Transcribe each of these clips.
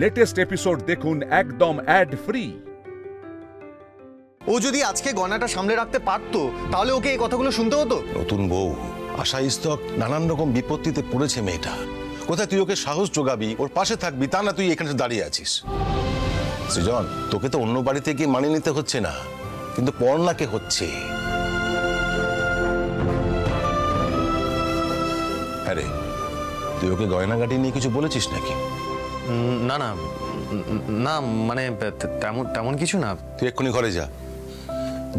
Latest episode দেখুন একদম add free. ও যদি আজকে গয়নাটা সামলে রাখতে পারতো তাহলে ওকে এই কথাগুলো শুনতে হতো। নতুন বউ আশা ইস্তক নানান রকম বিপত্তিতে পড়েছে মেয়েটা। কোথায় তুই ওকে সাহস যোগাবি, ওর পাশে থাকবি, তা না তুই এখানে দাঁড়িয়ে আছিস। সৃজন, তোকে তো অন্য বাড়িতে গিয়ে মানিয়ে নিতে হচ্ছে না, কিন্তু পর্ণাকে হচ্ছে। আরে তুই ওকে গয়নাগাটি নিয়ে কিছু বলেছিস নাকি? না না না, মানে তেমন কিছু না। তুই এক্ষুনি ঘরে যা,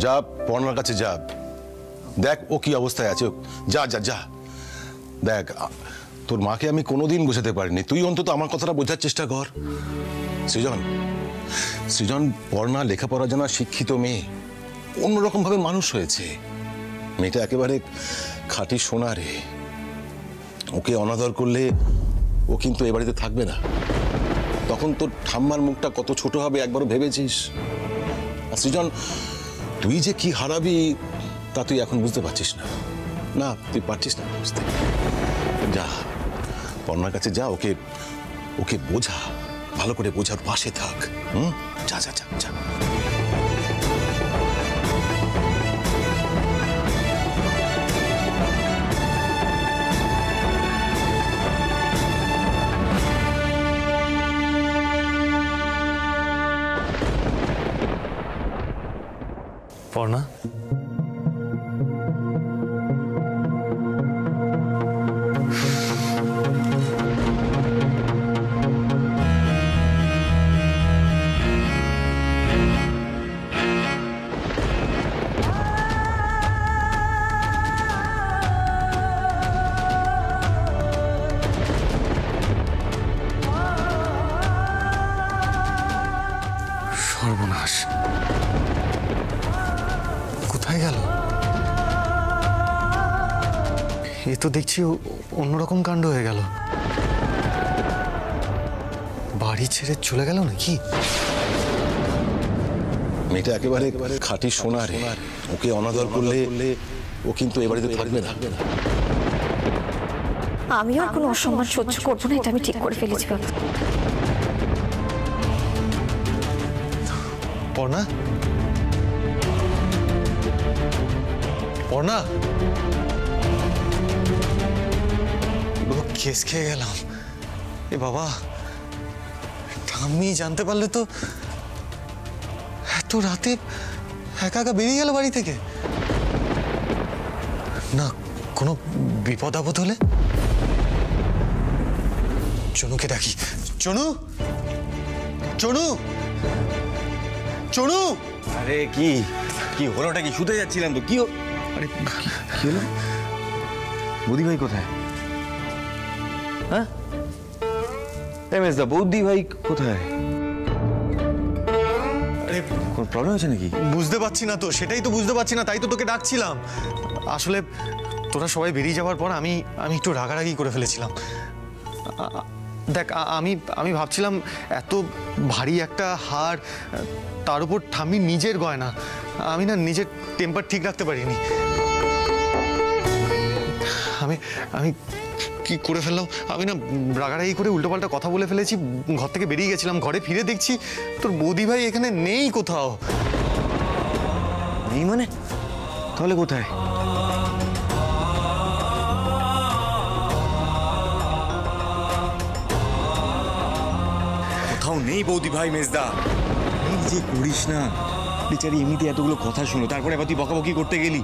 যা পর্ণার কাছে যা, দেখ ও কি অবস্থায় আছে। যা যা যা দেখ। তোর মাকে আমি কোনোদিন বোঝাতে পারিনি, তুই অন্তত আমার কথাটা বোঝার চেষ্টা কর। সৃজন, সৃজন, পর্ণা লেখাপড়া জানা শিক্ষিত মেয়ে, অন্যরকম ভাবে মানুষ হয়েছে। মেয়েটা একেবারে খাঁটি সোনা রে। ওকে অনাদর করলে ও কিন্তু এ বাড়িতে থাকবে না। তখন তোর ঠাম্মার মুখটা কত ছোট হবে একবারও ভেবেছিস? আর সৃজন, তুই যে কি হারাবি তা তুই এখন বুঝতে পারছিস না। না, তুই পারছিস না বুঝতে। যা পর্ণার কাছে যা, ওকে ওকে বোঝা, ভালো করে বোঝার পাশে থাক। যা যা যা যা। পর্ণা, সর্বনাশ, কোথায় গেল? এ তো দেখছি অন্যরকম কাণ্ড হয়ে গেল। বাড়ি ছেড়ে চলে গেল নাকি? মেয়েটা একেবারে খাঁটি সোনা রে। ওকে অনাদর করলে ও কিন্তু এ বাড়িতে থাকবে না। আমিও আর কোনো অসম্মান সহ্য করবো না, এটা আমি ঠিক করে ফেলেছি বাবা। পর্ণা, পর্ণা, কেস খেয়ে গেলাম। এ বাবা, ঠাম্মি জানতে পারলে তো। এত রাতে একা একা বেরিয়ে গেল বাড়ি থেকে। না, কোনো বিপদ আপদ হলে? চনুকে ডাকি। চনু, চনু, চনু। আরে কি কি হলোটা কি? শুতে যাচ্ছিলাম তো। কি আরে কি হলো? বৌদি ভাই কোথায়? হ্যাঁ, এমএস দা, বৌদি ভাই কোথায়? আরে কোনো প্রবলেম আছে নাকি? বুঝতে পারছি না তো, সেটাই তো বুঝতে পারছি না, তাই তো তোকে ডাকছিলাম। আসলে তোরা সবাই বেরিয়ে যাওয়ার পর আমি একটু রাগারাগি করে ফেলেছিলাম। দেখ, আমি ভাবছিলাম এত ভারী একটা হার, তার উপর ঠাম্মির নিজের গয়না, আমি না নিজের টেম্পার ঠিক রাখতে পারিনি। আমি কি করে ফেললাম, আমি না রাগারাগি করে উল্টোপাল্টা কথা বলে ফেলেছি। ঘর থেকে বেরিয়ে গেছিলাম, ঘরে ফিরে দেখছি তোর বৌদি ভাই এখানে নেই কোথাও। নেই মানে? তাহলে কোথায়? কোথাও নেই বৌদি ভাই। মেজদা, এই যে করিস না, বেচারি এমনিতে এতগুলো কথা শুনো, তারপরে আবার তুই বকাবকি করতে গেলি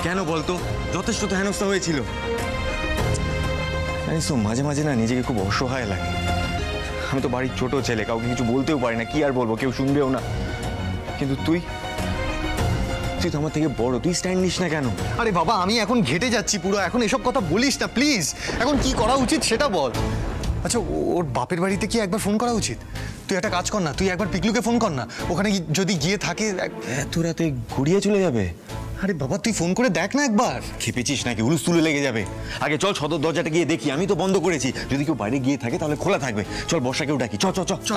কেন বলতো? যথেষ্ট তো হেনস্থা হয়েছিল। জানিস তো, মাঝে মাঝে না নিজেকে খুব অসহায় লাগে। আমি তো বাড়ির ছোট ছেলে, কাউকে কিছু বলতেও পারি না, কি আর বলবো, কেউ শুনবেও না। কিন্তু তুই তো আমার থেকে বড়, তুই স্ট্যান্ড নিস না কেন? আরে বাবা, আমি এখন ঘেটে যাচ্ছি পুরো, এখন এসব কথা বলিস না প্লিজ। এখন কি করা উচিত সেটা বল। আচ্ছা, ওর বাপের বাড়িতে কি একবার ফোন করা উচিত? তুই একটা কাজ কর না, তুই একবার পিকলুকে ফোন কর না, ওখানে যদি গিয়ে থাকে। এত রাতে ঘুরিয়ে চলে যাবে? আরে বাবা, তুই ফোন করে দেখ না একবার। খেপেছিস নাকি? হুলুস তুলে লেগে যাবে। আগে চল সদর দরজাটা গিয়ে দেখি, আমি তো বন্ধ করেছি, যদি কেউ বাইরে গিয়ে থাকে তাহলে খোলা থাকবে। চল বর্ষাকেও ডাকি। চল চল চল চল।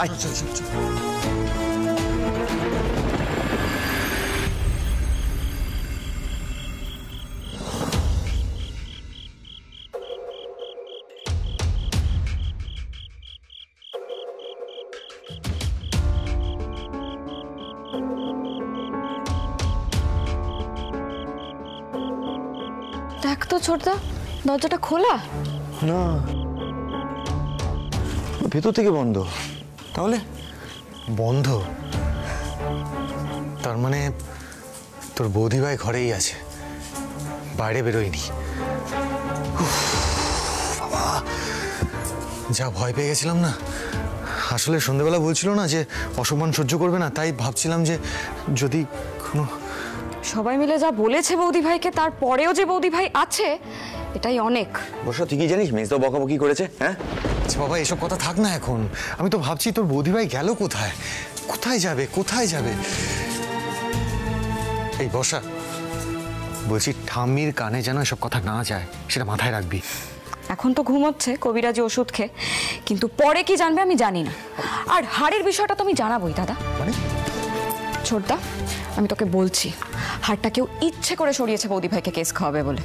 দেখ তো ছোটদা, দরজাটা খোলা। না, ভেতর থেকে বন্ধ। তাহলে বন্ধ? তার মানে তোর বৌদিভাই ঘরেই আছে, বাইরে বেরোয়নি। উফ, বাবা, যা ভয় পেয়ে গেছিলাম না। আসলে সন্ধ্যেবেলা বলছিল না যে অসম্মান সহ্য করবে না, তাই ভাবছিলাম যে যদি কোনো... সবাই মিলে যা বলেছে বৌদি ভাইকে, তারপরেও যে বৌদি ভাই আছে, এটাই অনেক। বর্ষা, তুই কি জানিস মেজদাও বকাবকি করেছে? হ্যাঁ আচ্ছা বাবা, এসব কথা থাক না এখন। আমি তো ভাবছি তোর বৌদিভাই গেল কোথায়, কোথায় যাবে, কোথায় যাবে। এই বর্ষা, বলছি ঠাম্মির কানে যেন এসব কথা না যায়, সেটা মাথায় রাখবি। এখন তো ঘুমোচ্ছে কবিরাজি ওষুধ খেয়ে, কিন্তু পরে কি জানবে আমি জানি না। আর হাড়ের বিষয়টা তো আমি জানাবোই দাদা। মানে ছোটদা, আমি তোকে বলছি, হাড়টা কেউ ইচ্ছে করে সরিয়েছে বৌদি ভাইকে কেস খাওয়াবে বলে।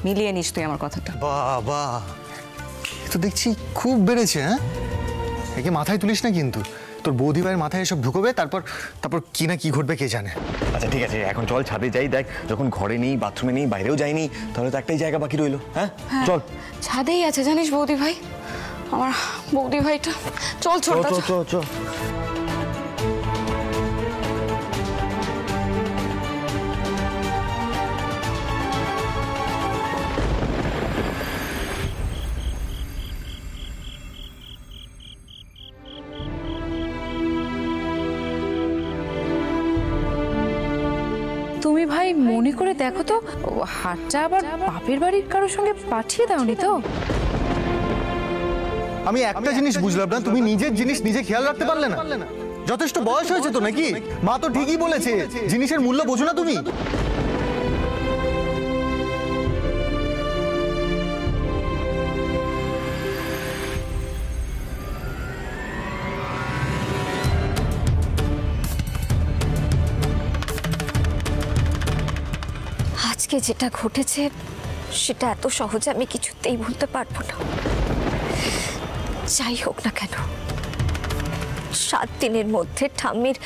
মিলিয়ে নিস তুই আমার কথাটা। বাবা, এ তো দেখছি খুব বেড়েছে। হ্যাঁ, একে মাথায় তুলিস না কিন্তু। তোর বৌদিভাইয়ের মাথায় এসব ঢুকবে, তারপর কি না কি ঘটবে কে জানে। আচ্ছা ঠিক আছে, এখন চল ছাদে যাই। দেখ, যখন ঘরে নেই, বাথরুমে নেই, বাইরেও যাইনি, তাহলে তো একটাই জায়গা বাকি রইলো। হ্যাঁ চল। ছাদেই আছে জানিস বৌদি ভাই, আমার বৌদি ভাইটা। চল ছোটদা, চল চল চল। তুমি ভাই মনে করে দেখো তো, হাটটা আবার বাপের বাড়ির কারোর সঙ্গে পাঠিয়ে দাওনি তো? আমি একটা জিনিস বুঝলাম না, তুমি নিজের জিনিস নিজে খেয়াল রাখতে পারলে না? যথেষ্ট বয়স হয়েছে তো নাকি? মা তো ঠিকই বলেছে, জিনিসের মূল্য বোঝো না তুমি? আজকে যেটা ঘটেছে সেটা এত সহজে আমি কিছুতেই ভুলতে পারবো না। যাই হোক না কেন, 7 দিনের মধ্যে ঠাম্মির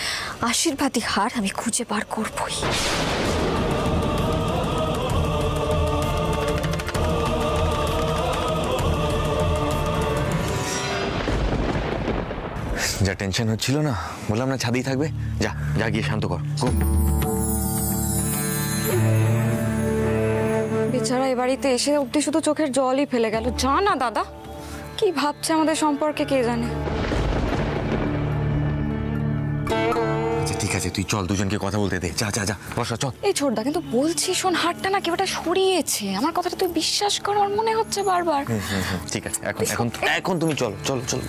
আশীর্বাদী হার আমি খুঁজে বার করবই। যা টেনশন হচ্ছিল না, বললাম না ছাদেই থাকবে। যা যা গিয়ে শান্ত কর। বেচারা এ বাড়িতে এসে অব্দি শুধু চোখের জলই ফেলে গেল। জানা দাদা কি ভাবছে আমাদের সম্পর্কে কে জানে। আচ্ছা ঠিক আছে, তুই চল, দুজনকে কথা বলতে দে। যা যা যা বর্ষা, চল। এই ছোটদা, কিন্তু বলছি শোন, হাটটা না কেউ একটা সরিয়েছে। আমার কথাটা তুই বিশ্বাস কর, আমার মনে হচ্ছে বারবার। ঠিক আছে, এখন তুমি চলো চলো চলো।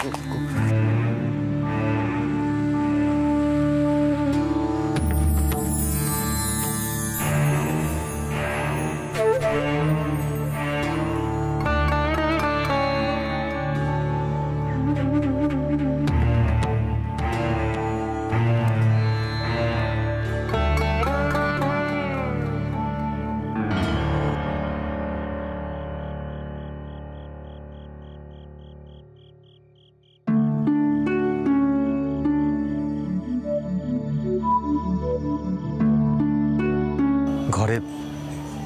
ঘরে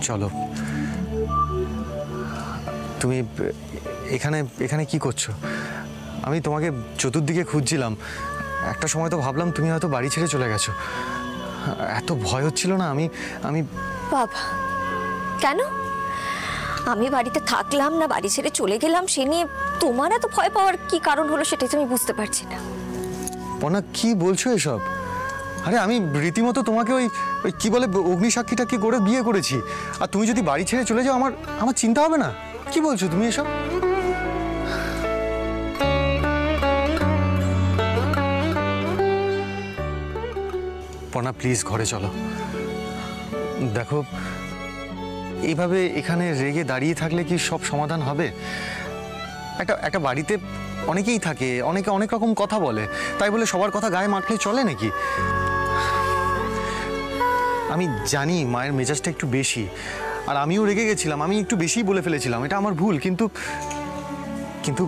চলো। তুমি এখানে কি করছো? আমি তোমাকে চতুর্দিকে খুঁজছিলাম। একটা সময় তো ভাবলাম তুমি হয়তো বাড়ি ছেড়ে চলে গেছো। এত ভয় হচ্ছিল না। আমি বাবা, কেন? আমি বাড়িতে থাকলাম না বাড়ি ছেড়ে চলে গেলাম, সে নিয়ে তোমার এত ভয় পাওয়ার কি কারণ হলো সেটাই তো আমি বুঝতে পারছি না। পর্ণা, কি বলছো এসব? আরে আমি রীতিমতো তোমাকে ওই কি বলে অগ্নিসাক্ষী টাক্ষী করে বিয়ে করেছি, আর তুমি যদি বাড়ি ছেড়ে চলে যাও আমার চিন্তা হবে না? কি বলছো তুমি এসব? পর্ণা প্লিজ ঘরে চলো। দেখো, এইভাবে এখানে রেগে দাঁড়িয়ে থাকলে কি সব সমাধান হবে? একটা বাড়িতে অনেকেই থাকে, অনেকে অনেক রকম কথা বলে, তাই বলে সবার কথা গায়ে মাখলে চলে নাকি? আমি জানি মায়ের মেজাজটা একটু বেশি, আর আমিও রেগে গেছিলাম, আমি একটু বেশিই বলে ফেলেছিলাম, এটা আমার ভুল। কিন্তু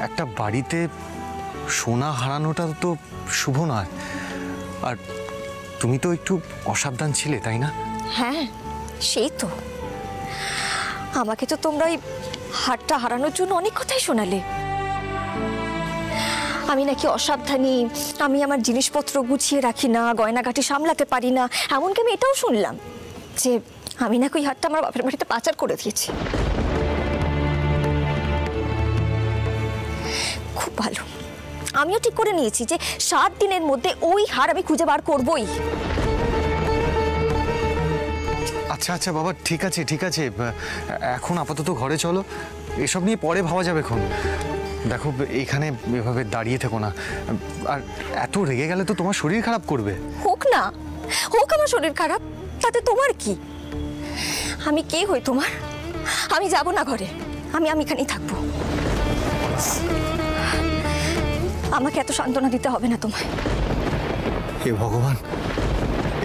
একটা বাড়িতে সোনা হারানোটা তো শুভ নয়। আর তুমি তো একটু অসাবধান ছিলে, তাই না? হ্যাঁ, সেই তো। আমাকে তো তোমরা ওই হারটা হারানোর জন্য অনেক কথাই শোনালে। আমি নাকি অসাবধানী, আমি আমার জিনিসপত্র গুছিয়ে রাখি না, গয়নাগাটি সামলাতে পারি না। এমনকি আমি এটাও শুনলাম যে আমি নাকি ওই হারটা আমার বাপের বাড়িতে পাচার করে দিয়েছি। খুব ভালো, আমিও ঠিক করে নিয়েছি যে 7 দিনের মধ্যে ওই হার আমি খুঁজে বার করবই। আচ্ছা আচ্ছা বাবা, ঠিক আছে ঠিক আছে, এখন আপাতত ঘরে চলো, এসব নিয়ে পরে ভাবা যাবে। এখন দেখো, এইখানে এভাবে দাঁড়িয়ে থেকো না। আর এত রেগে গেলে তো তোমার শরীর খারাপ করবে। হোক না, হোক আমার শরীর খারাপ, তাতে তোমার কি? আমি কে হই তোমার? আমি যাব না ঘরে, আমি এখানেই থাকবো। আমাকে এত সান্ত্বনা দিতে হবে না তোমায়। হে ভগবান,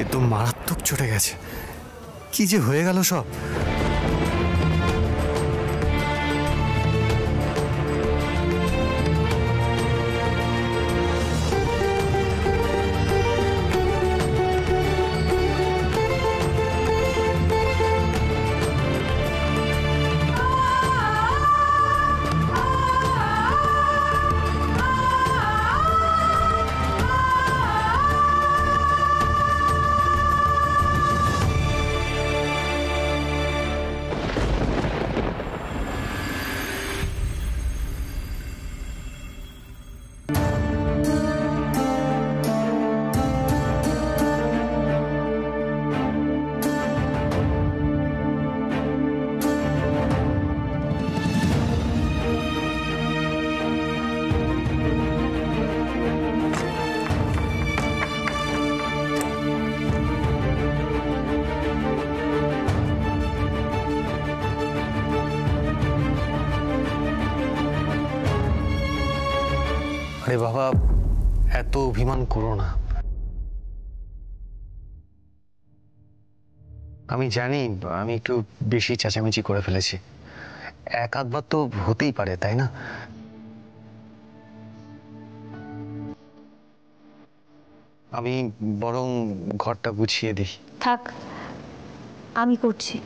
এ তো মারাত্মক চটে গেছে। কি যে হয়ে গেল সব। আরে বাবা, এত অভিমান করো না। আমি জানি আমি একটু বেশি চেঁচামেচি করে ফেলেছি। এক আধবার তো হতেই পারে, তাই না? আমি বরং ঘরটা গুছিয়ে দিই। থাক, আমি করছি।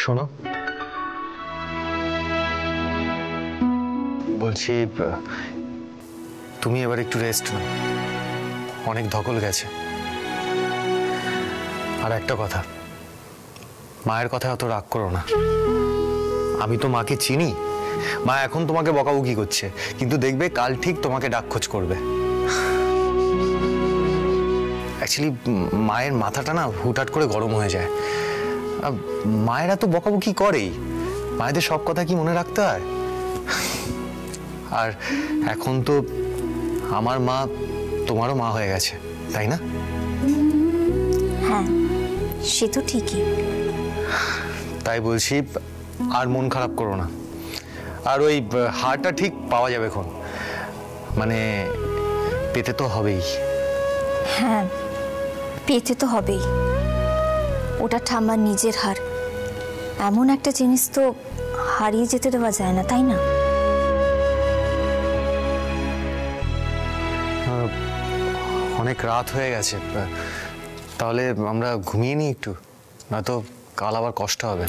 শোনো, বলছি তুমি এবার একটু রেস্ট নাও, অনেক ধকল গেছে। আর একটা কথা, মায়ের কথা অত রাগ করো না। আমি তো মাকে চিনি। মা এখন তোমাকে বকাবকি করছে, কিন্তু দেখবে কাল ঠিক তোমাকে ডাকখোঁজ করবে। অ্যাকচুয়ালি মায়ের মাথাটা না হুটহাট করে গরম হয়ে যায়। মায়েরা তো বকাবকি করেই, মায়েদের সব কথা কি মনে রাখতে হয়? আর এখন তো আমার মা তোমারও মা হয়ে গেছে, তাই না? হ্যাঁ, সে তো ঠিকই। তাই বলছি, আর মন খারাপ করো না। আর ওই হারটা ঠিক পাওয়া যাবে এখন, মানে পেতে তো হবেই। হ্যাঁ, পেতে তো হবেই। ওটা ঠাম্মার নিজের হার। এমন একটা জিনিস তো হারিয়ে যেতে দেওয়া যায় না, তাই না? অনেক রাত হয়ে গেছে, তাহলে আমরা ঘুমিয়ে নিই একটু, নয়তো কাল আবার কষ্ট হবে।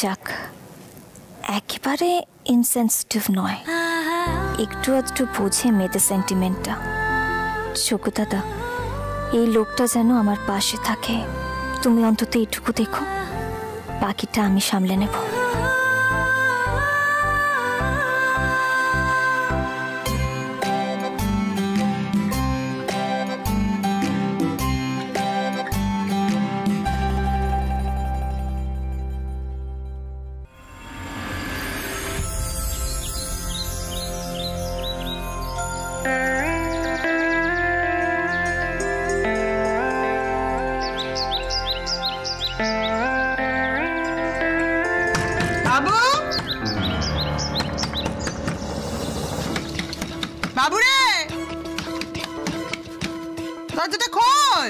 যাক, একেবারে ইনসেন্সিটিভ নয়, একটু আধটু বোঝে মেয়েদের সেন্টিমেন্টটা। চকু দাদা, এই লোকটা যেন আমার পাশে থাকে, তুমি অন্তত এইটুকু দেখো, বাকিটা আমি সামলে নেব। বাবুরে, দরজাটা খোল।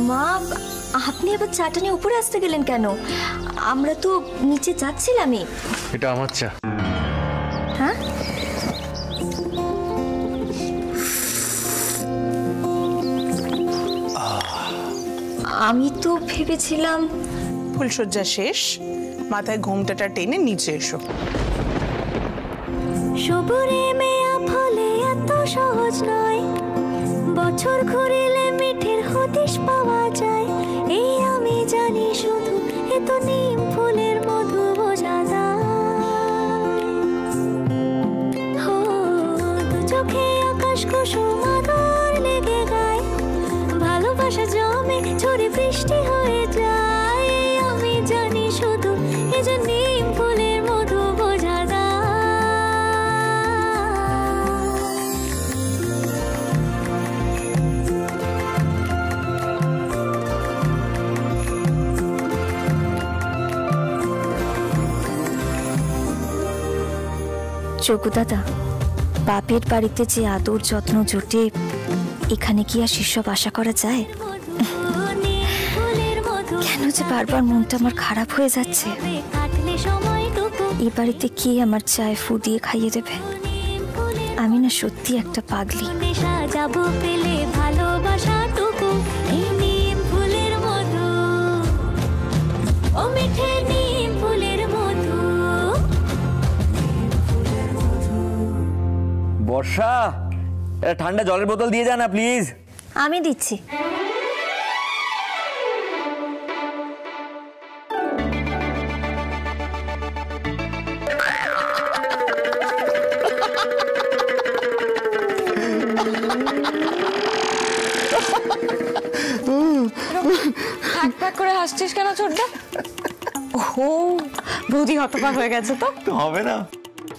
মা, আপনি আবার চাটা নিয়ে উপরে আসতে গেলেন কেন? আমরা তো নিচে যাচ্ছিলামই। এটা আমার চা। হ্যাঁ, আমি তো ভেবেছিলাম ফুলসজ্জা শেষ, মাথায় ঘোমটাটা টেনে নিচে এসো। সবুরে মেয়া ফলে এত সহজ নয়, বছর ঘুরিলে মিঠের হদিশ পাওয়া যায়। এই আমি জানি শুধু এত নিম ফুলের মধু বোঝা যায়। হো, দু চোখে আকাশ কুসুম আদর লেগে গায়, ভালোবাসা জমে ঝরে বৃষ্টি হয়ে যায়। এই আমি জানি শুধু এই যে নিম ফুলের মধু বোঝা যায়। চকু দাদা, বাপের বাড়িতে যে আদর যত্ন জোটে, এখানে কি আর সেসব আশা করা যায়? কেন যে বারবার মনটা আমার খারাপ হয়ে যাচ্ছে। এই বাড়িতে কি আমার চায়ে ফু দিয়ে খাইয়ে দেবে? আমি না সত্যি একটা পাগলি। যাবো পেলে ভালোবাসাটুকু, এই নিম ফুলের মধু, ও মিঠে নিম ফুলের মধু। বর্ষা, একটা ঠান্ডা জলের বোতল দিয়ে যা না প্লিজ। আমি দিচ্ছি। থাক করে হাসছিস কেন ছোটদা? ও বৌদি হতবাক হয়ে গেছে তো? হবে না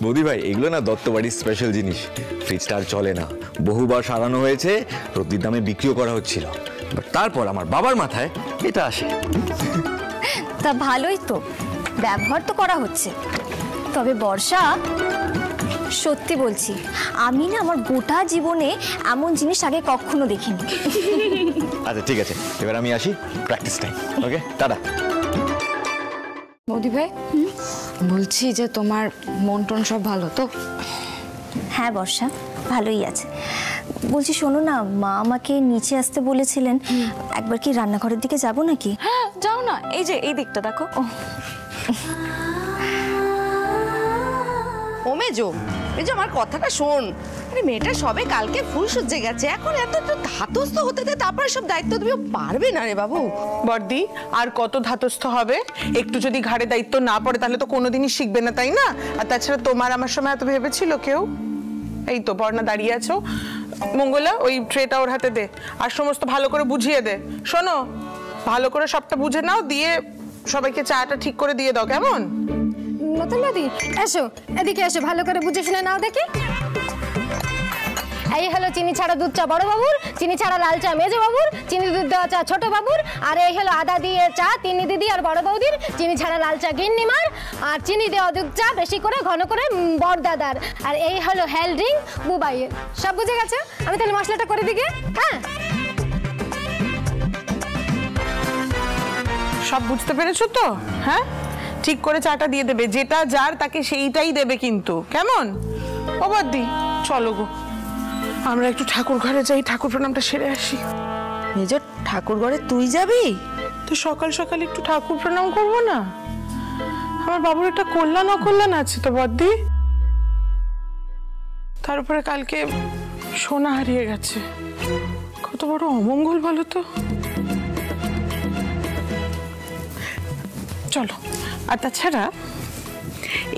বৌদি ভাই, এগুলো না দত্ত বাড়ির স্পেশাল জিনিস। ফ্রিজটা আর চলে না, বহুবার সারানো হয়েছে, রতির দামে বিক্রিও করা হচ্ছিল, তারপর আমার বাবার মাথায় এটা আসে। তা ভালোই তো, ব্যবহার তো করা হচ্ছে। তবে বর্ষা, সত্যি বলছি, আমি না আমার গোটা জীবনে এমন জিনিস আগে কখনো দেখিনি। আচ্ছা ঠিক আছে, এবার আমি আসি, প্র্যাকটিস টাইম। ওকে, টাটা। বৌদি ভাই, বলছি যে তোমার মন টন সব ভালো তো? হ্যাঁ বর্ষা, ভালোই আছে। বলছি শোনো না, মা আমাকে নিচে আসতে বলেছিলেন, একবার কি রান্নাঘরের দিকে যাব নাকি? হ্যাঁ যাও না, এই যে এই দিকটা দেখো। ও মেজো, মেজো আমার কথাটা শোন। আরে মেয়েটা সবে কালকে ফুল সজ্জে গেছে, এখন এত ধাতস্থ হতে দে, তারপরে সব দায়িত্ব তুমি পারবে না রে বাবু। বর্দি, আর কত ধাতস্থ হবে? একটু যদি ঘাড়ে দায়িত্ব না পড়ে তাহলে তো কোনোদিনই শিখবে না, তাই না? আর তাছাড়া তোমার আমার সময় এত ভেবেছিল কেউ? এই তো বর্ণা দাঁড়িয়ে আছো। মঙ্গলা, ওই ট্রেটা ওর হাতে দে, আর সমস্ত ভালো করে বুঝিয়ে দে। শোনো, ভালো করে সবটা বুঝে নাও, দিয়ে সবাইকে চাটা ঠিক করে দিয়ে দাও, কেমন? নতুন দাদি এসো, এদিকে এসো, ভালো করে বুঝে শুনে নাও দেখি। এই হলো চিনি ছাড়া দুধ চা বড় বাবুর, চিনি ছাড়া লাল চা মেজো বাবুর, চিনি দুধ দেওয়া চা ছোট বাবুর, আর এই হলো আদা দিয়ে চা তিন্নি দিদি আর বড় বৌদির, চিনি ছাড়া লাল চা গিন্নিমার, আর চিনি দেওয়া দুধ চা বেশি করে ঘন করে বড় দাদার, আর এই হলো হেল ড্রিঙ্ক বুবাইয়ের। সব বুঝে গেছে? আমি তাহলে মশলাটা করে দিকে। হ্যাঁ সব বুঝতে পেরেছো তো? হ্যাঁ, ঠিক করে চাটা দিয়ে দেবে, যেটা যার তাকে সেইটাই দেবে কিন্তু, কেমন? ও বদ্দি, চলো গো আমরা একটু ঠাকুর ঘরে যাই, ঠাকুর প্রণামটা সেরে আসি। মেজ, ঠাকুর ঘরে তুই যাবি? তো সকাল সকাল একটু ঠাকুর প্রণাম করবো না? আমার বাবুর একটা কল্যাণ অকল্যাণ আছে তো বদ্দি। তার উপরে কালকে সোনা হারিয়ে গেছে, কত বড় অমঙ্গল বলো তো। চলো। আর তাছাড়া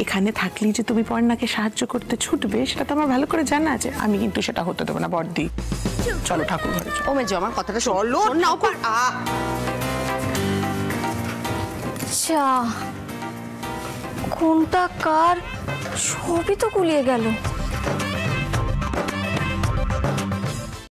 এখানে থাকলেই যে তুমি পর্ণাকে সাহায্য করতে ছুটবে সেটা তো আমার ভালো করে জানা আছে, আমি কিন্তু সেটা হতে দেবো না বড়দি। চলো ঠাকুর ঘরে চলো। ও মেজো, আমার কথাটা চলো শোন না। চা কোনটা কার সবই তো গুলিয়ে গেল।